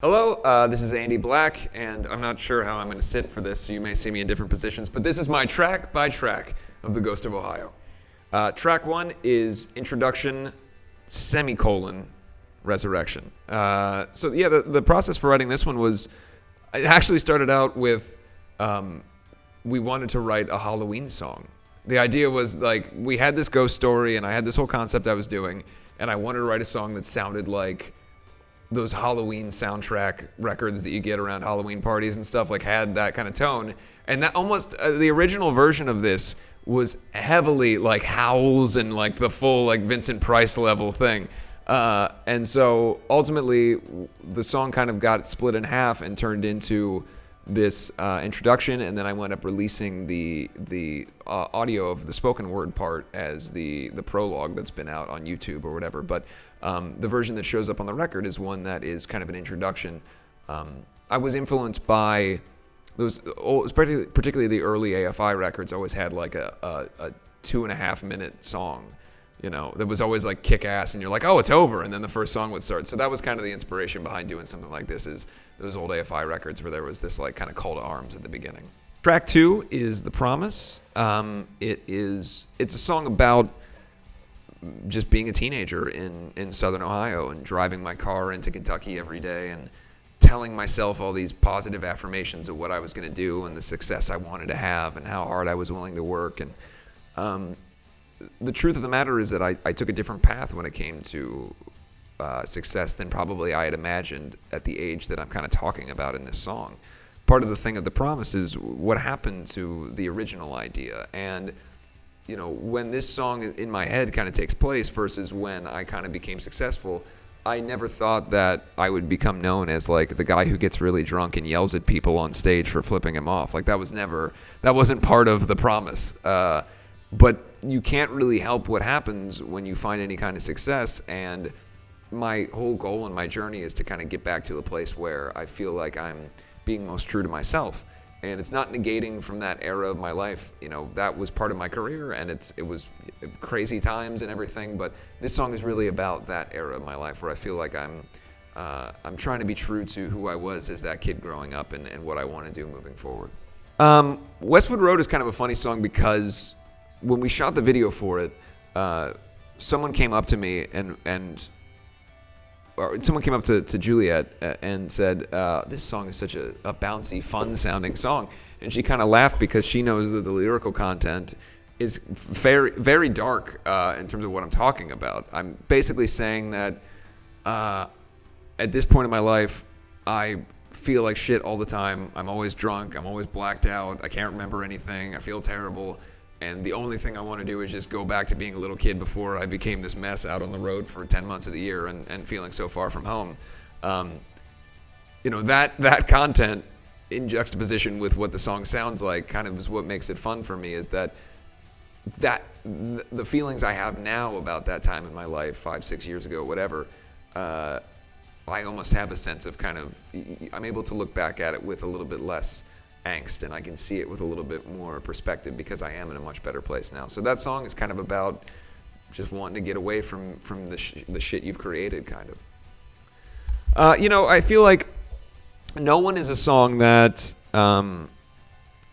Hello, this is Andy Black, and I'm not sure how I'm going to sit for this, so you may see me in different positions, but this is my track by track of The Ghost of Ohio. Track 1 is Introduction, Resurrection. The process for writing this one was, it actually started out with, we wanted to write a Halloween song. The idea was, we had this ghost story, and I had this whole concept I was doing, and I wanted to write a song that sounded like those Halloween soundtrack records that you get around Halloween parties and stuff, had that kind of tone. And that almost, the original version of this was heavily howls and the full Vincent Price level thing. And so ultimately the song kind of got split in half and turned into this introduction, and then I wound up releasing the audio of the spoken word part as the prologue that's been out on YouTube or whatever. But the version that shows up on the record is one that is kind of an introduction. I was influenced by those, particularly the early AFI records. Always had a 2.5 minute song, that was always kick ass, and you're like, oh, it's over, and then the first song would start. So that was kind of the inspiration behind doing something like this, is those old AFI records where there was this kind of call to arms at the beginning. Track 2 is The Promise. It's a song about just being a teenager in Southern Ohio and driving my car into Kentucky every day and telling myself all these positive affirmations of what I was going to do and the success I wanted to have and how hard I was willing to work. And the truth of the matter is that I took a different path when it came to success than probably I had imagined at the age that I'm kind of talking about in this song. Part of the thing of The Promise is what happened to the original idea. And when this song in my head kind of takes place versus when I kind of became successful, I never thought that I would become known as the guy who gets really drunk and yells at people on stage for flipping him off. That wasn't part of The Promise. But you can't really help what happens when you find any kind of success. And my whole goal in my journey is to kind of get back to the place where I feel like I'm being most true to myself. And it's not negating from that era of my life. That was part of my career, and it was crazy times and everything. But this song is really about that era of my life where I feel like I'm trying to be true to who I was as that kid growing up and what I want to do moving forward. Westwood Road is kind of a funny song because when we shot the video for it, someone came up to me someone came up to Juliet and said, this song is such a bouncy, fun-sounding song. And she kind of laughed because she knows that the lyrical content is very, very dark in terms of what I'm talking about. I'm basically saying that at this point in my life, I feel like shit all the time. I'm always drunk. I'm always blacked out. I can't remember anything. I feel terrible. And the only thing I want to do is just go back to being a little kid before I became this mess out on the road for 10 months of the year and feeling so far from home. That content in juxtaposition with what the song sounds like kind of is what makes it fun for me, is that the feelings I have now about that time in my life, 5-6 years ago, whatever, I almost have a sense of I'm able to look back at it with a little bit less angst, and I can see it with a little bit more perspective because I am in a much better place now. So that song is kind of about just wanting to get away from the shit you've created, kind of. I feel like No One is a song that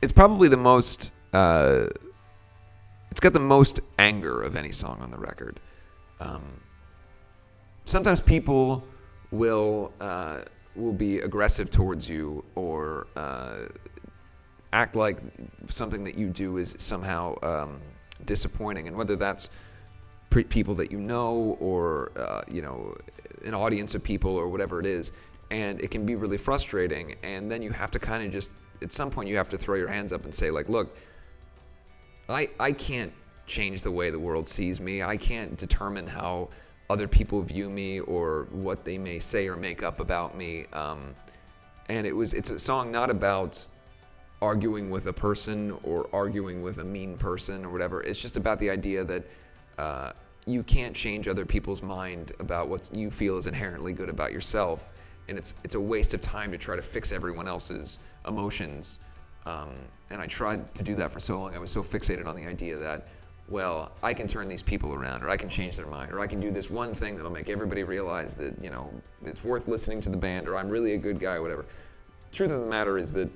it's probably the most it's got the most anger of any song on the record. Sometimes people will be aggressive towards you or act like something that you do is somehow disappointing, and whether that's people that or an audience of people or whatever it is, and it can be really frustrating. And then you have to kind of just, at some point, you have to throw your hands up and say, look, I can't change the way the world sees me. I can't determine how other people view me or what they may say or make up about me. And it's a song not about arguing with a person or arguing with a mean person or whatever. It's just about the idea that you can't change other people's mind about what you feel is inherently good about yourself. And it's a waste of time to try to fix everyone else's emotions. And I tried to do that for so long. I was so fixated on the idea that well, I can turn these people around, or I can change their mind, or I can do this one thing that'll make everybody realize that, it's worth listening to the band, or I'm really a good guy, or whatever. Truth of the matter is that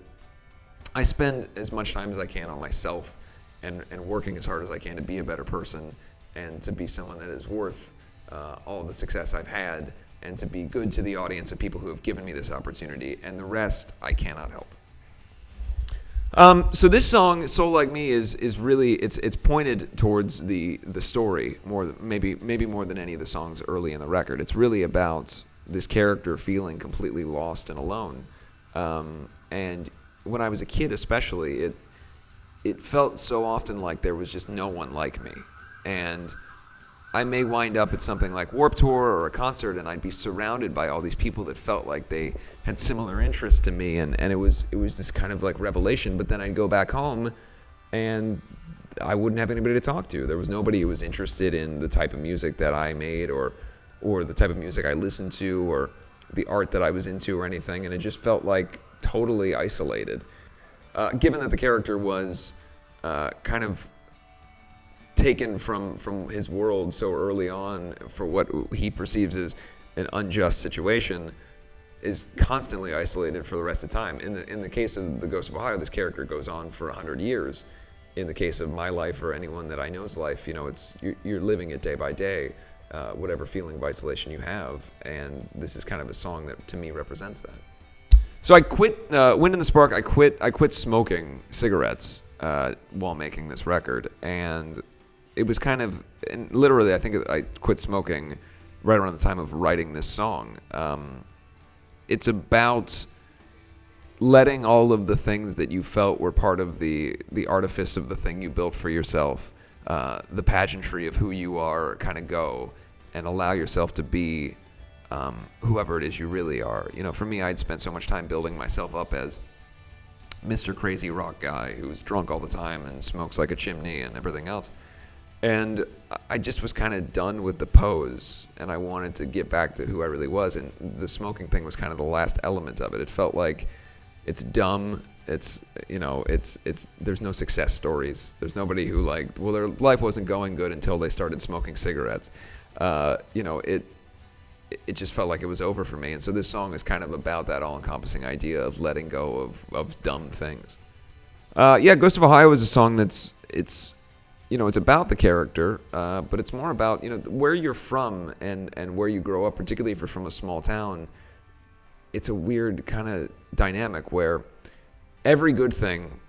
I spend as much time as I can on myself and working as hard as I can to be a better person and to be someone that is worth all the success I've had and to be good to the audience of people who have given me this opportunity, and the rest I cannot help. So this song, Soul Like Me, is really it's pointed towards the story more, maybe more than any of the songs early in the record. It's really about this character feeling completely lost and alone. And when I was a kid, especially, it felt so often like there was just no one like me. And I may wind up at something like Warped Tour or a concert, and I'd be surrounded by all these people that felt like they had similar interests to me, and it was this kind of like revelation. But then I'd go back home, and I wouldn't have anybody to talk to. There was nobody who was interested in the type of music that I made, or the type of music I listened to, or the art that I was into, or anything. And it just felt like totally isolated. Given that the character was kind of taken from his world so early on for what he perceives as an unjust situation, is constantly isolated for the rest of the time. In the case of The Ghost of Ohio, this character goes on for 100 years. In the case of my life or anyone that I know's life, you're living it day by day, whatever feeling of isolation you have, and this is kind of a song that to me represents that. So I quit Wind in the Spark. I quit smoking cigarettes while making this record, and it was kind of, and literally, I think I quit smoking right around the time of writing this song. It's about letting all of the things that you felt were part of the artifice of the thing you built for yourself, the pageantry of who you are, kind of go, and allow yourself to be whoever it is you really are. For me, I'd spent so much time building myself up as Mr. Crazy Rock Guy who's drunk all the time and smokes like a chimney and everything else. And I just was kind of done with the pose, and I wanted to get back to who I really was. And the smoking thing was kind of the last element of it. It felt like it's dumb. It's there's no success stories. There's nobody who their life wasn't going good until they started smoking cigarettes. It just felt like it was over for me. And so this song is kind of about that all-encompassing idea of letting go of dumb things. Ghost of Ohio is a song that's it's about the character, but it's more about, where you're from and where you grow up, particularly if you're from a small town. It's a weird kind of dynamic where every good thing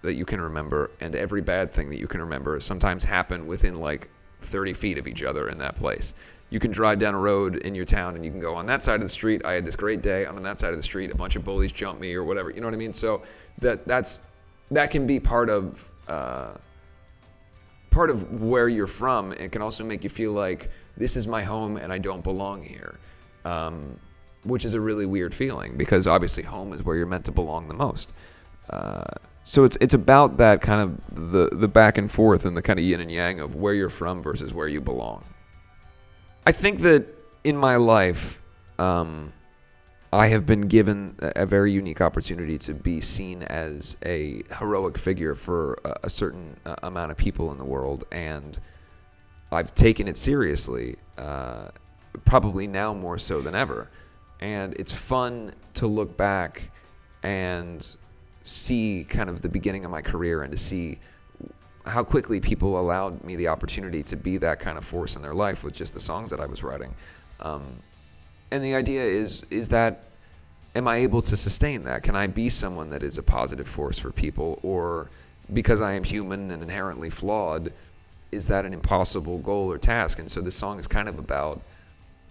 that you can remember and every bad thing that you can remember sometimes happen within 30 feet of each other in that place. You can drive down a road in your town and you can go, on that side of the street, I had this great day. On that side of the street, a bunch of bullies jumped me or whatever. You know what I mean? So that can be part of where you're from. It can also make you feel like this is my home and I don't belong here, which is a really weird feeling because obviously home is where you're meant to belong the most. So it's about that kind of the back and forth and the kind of yin and yang of where you're from versus where you belong. I think that in my life, I have been given a very unique opportunity to be seen as a heroic figure for a certain amount of people in the world, and I've taken it seriously, probably now more so than ever. And it's fun to look back and see kind of the beginning of my career and to see how quickly people allowed me the opportunity to be that kind of force in their life with just the songs that I was writing. And the idea is that, am I able to sustain that? Can I be someone that is a positive force for people? Or because I am human and inherently flawed, is that an impossible goal or task? And so this song is kind of about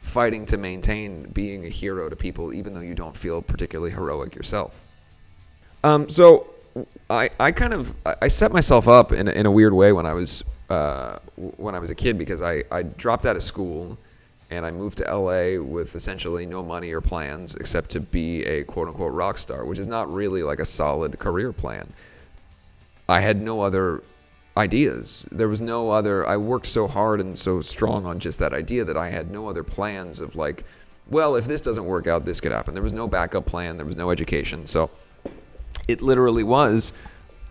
fighting to maintain being a hero to people, even though you don't feel particularly heroic yourself. So I set myself up in a weird way when I was a kid, because I dropped out of school and I moved to LA with essentially no money or plans except to be a quote-unquote rock star, which is not really like a solid career plan. I had no other ideas. There was no other. I worked so hard and so strong on just that idea that I had no other plans of well, if this doesn't work out, this could happen. There was no backup plan. There was no education. So it literally was,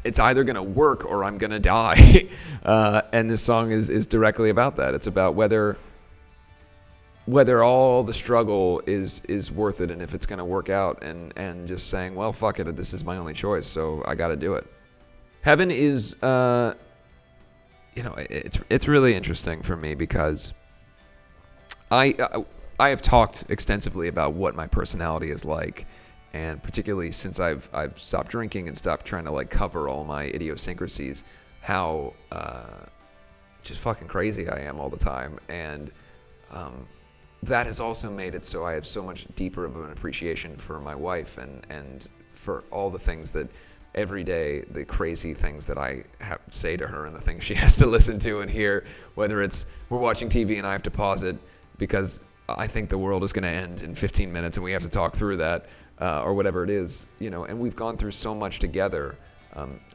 it's either going to work or I'm going to die. And this song is directly about that. It's about whether all the struggle is worth it, and if it's going to work out, and just saying, well, fuck it, this is my only choice, so I got to do it. Heaven is, it's really interesting for me because I have talked extensively about what my personality is like, and particularly since I've stopped drinking and stopped trying to like cover all my idiosyncrasies, how just fucking crazy I am all the time, and that has also made it so I have so much deeper of an appreciation for my wife and for all the things that every day, the crazy things that I say to her and the things she has to listen to and hear, whether it's we're watching TV and I have to pause it because I think the world is going to end in 15 minutes and we have to talk through that, or whatever it is, and we've gone through so much together.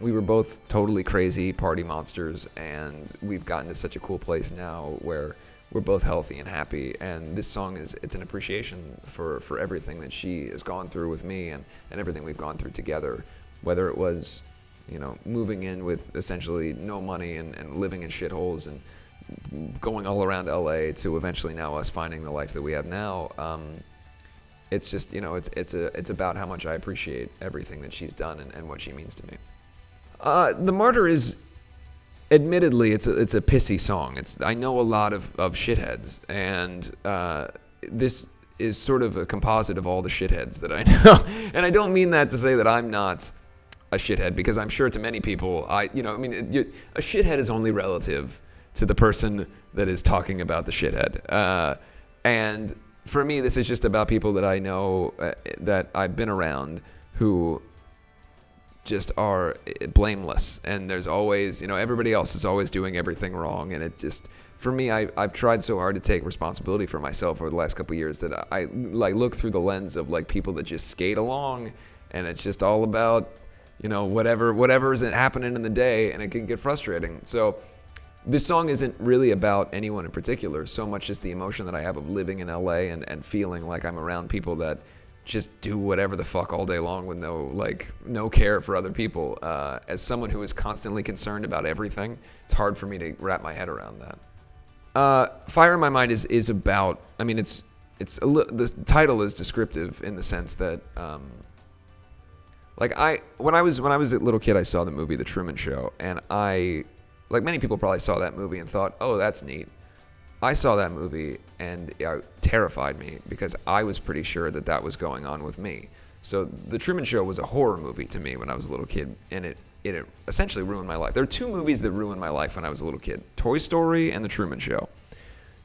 We were both totally crazy party monsters, and we've gotten to such a cool place now where we're both healthy and happy, and this song it's an appreciation for everything that she has gone through with me and everything we've gone through together, whether it was, moving in with essentially no money and living in shitholes and going all around LA to eventually now us finding the life that we have now. It's just, it's about how much I appreciate everything that she's done and what she means to me. The Martyr is, admittedly, it's a pissy song. I know a lot of shitheads, and this is sort of a composite of all the shitheads that I know. And I don't mean that to say that I'm not a shithead, because I'm sure to many people, a shithead is only relative to the person that is talking about the shithead. And for me, this is just about people that I know, that I've been around, who just are blameless, and there's always, everybody else is always doing everything wrong, and it just, for me, I've tried so hard to take responsibility for myself over the last couple of years that I like look through the lens of like people that just skate along, and it's just all about, whatever is happening in the day, and it can get frustrating. So this song isn't really about anyone in particular, so much as the emotion that I have of living in LA and feeling like I'm around people that just do whatever the fuck all day long with no care for other people. As someone who is constantly concerned about everything, it's hard for me to wrap my head around that. Fire in My Mind is about, the title is descriptive in the sense that, when I was a little kid, I saw the movie The Truman Show, and I, like many people, probably saw that movie and thought, oh, that's neat. I saw that movie and it terrified me because I was pretty sure that was going on with me. So The Truman Show was a horror movie to me when I was a little kid, and it essentially ruined my life. There are two movies that ruined my life when I was a little kid: Toy Story and The Truman Show.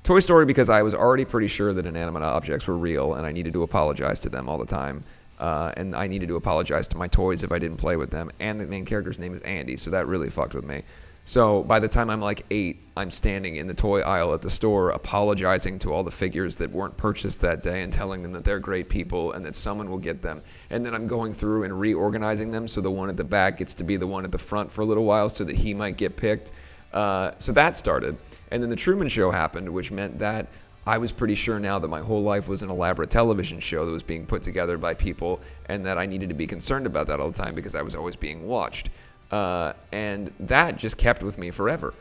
Toy Story because I was already pretty sure that inanimate objects were real and I needed to apologize to them all the time. And I needed to apologize to my toys if I didn't play with them. And the main character's name is Andy, so that really fucked with me. So by the time I'm like 8, I'm standing in the toy aisle at the store apologizing to all the figures that weren't purchased that day and telling them that they're great people and that someone will get them. And then I'm going through and reorganizing them so the one at the back gets to be the one at the front for a little while so that he might get picked. So that started. And then The Truman Show happened, which meant that I was pretty sure now that my whole life was an elaborate television show that was being put together by people, and that I needed to be concerned about that all the time because I was always being watched. And that just kept with me forever.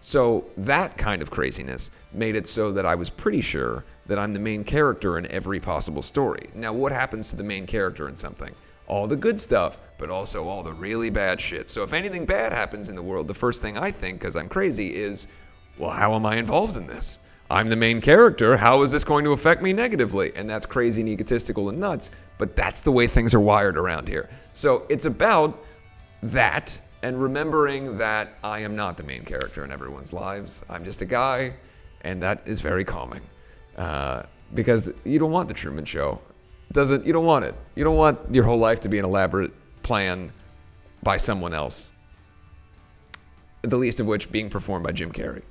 So that kind of craziness made it so that I was pretty sure that I'm the main character in every possible story. Now, what happens to the main character in something? All the good stuff, but also all the really bad shit. So if anything bad happens in the world, the first thing I think, because I'm crazy, is, well, how am I involved in this? I'm the main character. How is this going to affect me negatively? And that's crazy and egotistical and nuts, but that's the way things are wired around here. So it's about that and remembering that I am not the main character in everyone's lives. I'm just a guy, and that is very calming. Because you don't want the Truman Show. You don't want it. You don't want your whole life to be an elaborate plan by someone else. The least of which being performed by Jim Carrey.